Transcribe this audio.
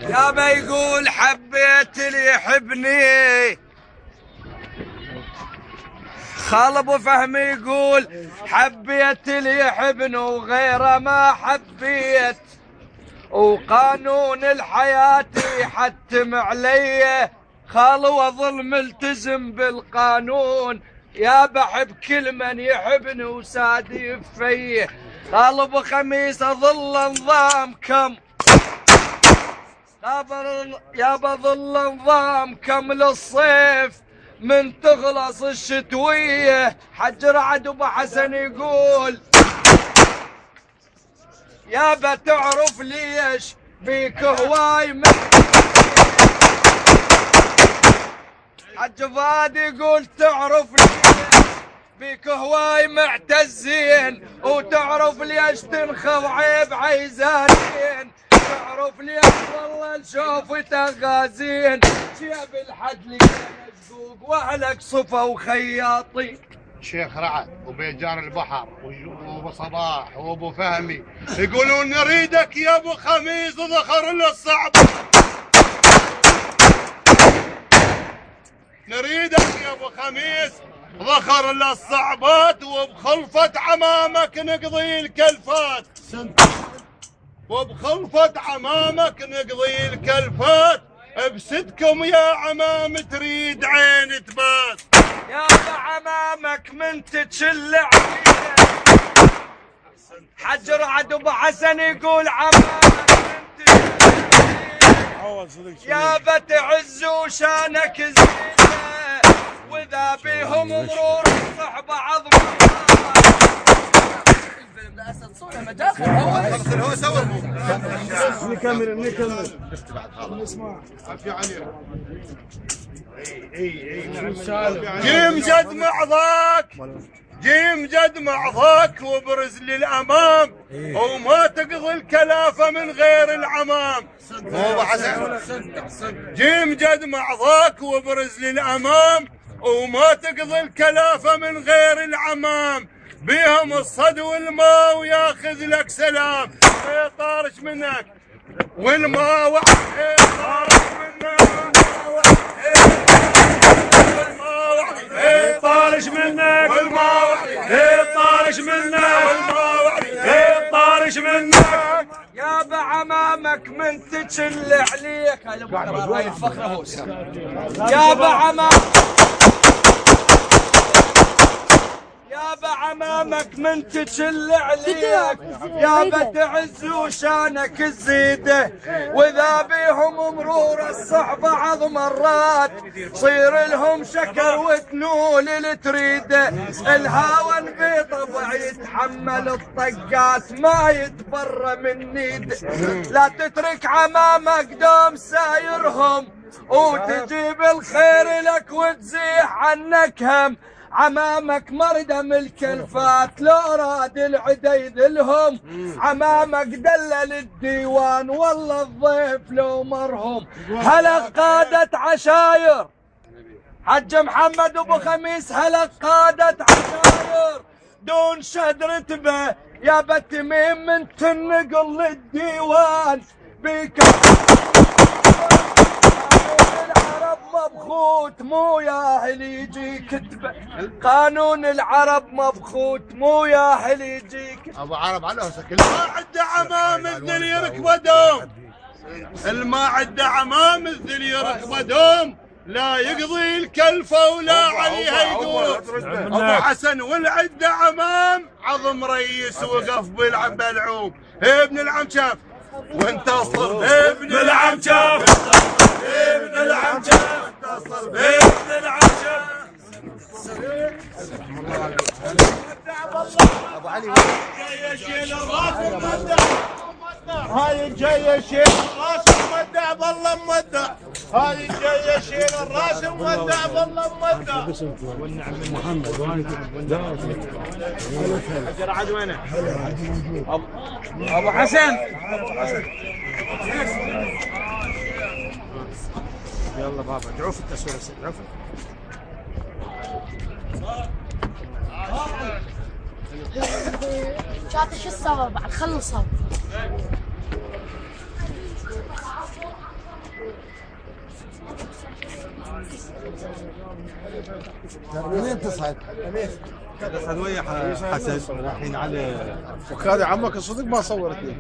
يا ما يقول حبيت اللي يحبني، خال ابو فهمي يقول حبيت اللي يحبني وغيره ما حبيت، وقانون الحياة يحتم علي خال واظل ملتزم بالقانون. يا بحب كل من يحبني وسادي فيه، خال ابو خميس اظل نظامكم يا بظل نظامكم للصيف من تخلص الشتوية. حج رعد ابو حسن يقول يا بتعرف ليش بيك هواي حج فؤاد يقول تعرف ليش بيك هواي معتزين، وتعرف ليش تنخض عيب عيزانين، تعرف ليش والله نشوفته غازين، شيب الحد لي مشقوق واهلك صفا وخياطين. شيخ رعد وبيجار البحر وابو صباح وابو فهمي يقولون نريدك يا ابو خميس وذخر للصعب، نريدك يا ابو خميس ذخر للصعبات، وبخلفة عمامك نقضي الكلفات، وبخلفة عمامك نقضي الكلفات، بصدكم يا عمام تريد عين تبات. يا عمامك من تتشل علينا، حج رعد ابو حسن يقول عمامك من تتشل، يا بتعز وشانك زينه، واذا بيهم مرور الصحبه عظم الاسد صوره مداخل هو سوى نكمل نسمع في علي جيم جد معضاك، جيم جد معضاك وبرز للامام، وما تقضي الكلافه من غير العمام. جيم جد معضاك وبرز للامام، وما تقضي الكلافه من غير العمام، بيهم الصد والماء وياخذ لك سلام. طارش منك والماء طارش منك طارش منك طارش منك طارش منك. يا بعمامك من تجل عليك هاي الفخره هو يا بعمامك من تجل عليك، يا بتعز وشانك تزيده، واذا بيهم مرور الصحبه عظم مرات، صير لهم شكر وتنول اللي تريده، الهاون بطبع يتحمل الطقات ما يتبرى من نيده، لا تترك عمامك دوم سايرهم، وتجيب الخير لك وتزيح عنك هم، عمامك مردم الكلفات لو راد العدا يذلهم، عمامك دلل الديوان والله الضيف لو مرهم، هلا قادة عشاير حج محمد ابو خميس، هلا قادة عشاير دون شد رتبه، يا بتميم من تنقل للديوان بيك العرب مبخوت مو ياهل يجي كتبه، قانون العرب مبخوت مو ياهل يجي كتبه. ابو عرب على ما عده عمام الذل يركبه دوم، الما عده عمام الذل يركبه دوم، لا يقضي الكلفه ولا عليها يدور. ابو حسن والعده عمام عظم ريس وقف بالعوم، ابن العم شاف وانتصر، ابن العم شاف ابن العم شاف انتصر، ابن العم شاف. ابو علي جاي يشيل الراس مودع، هاي جاي يشيل الراس مودع بالله مودع، هاي جاي يشيل الراس مودع بالله مودع. والنعم محمد حجر عاد وينه؟ ابو حسن يلا بابا ادعوا في التصوير، ادعوا شاطر شو الصواب بعد خلصوا. منين تصعد؟ تصعد ويا حسن رايحين على وكاد عمك الصديق ما صورت لي.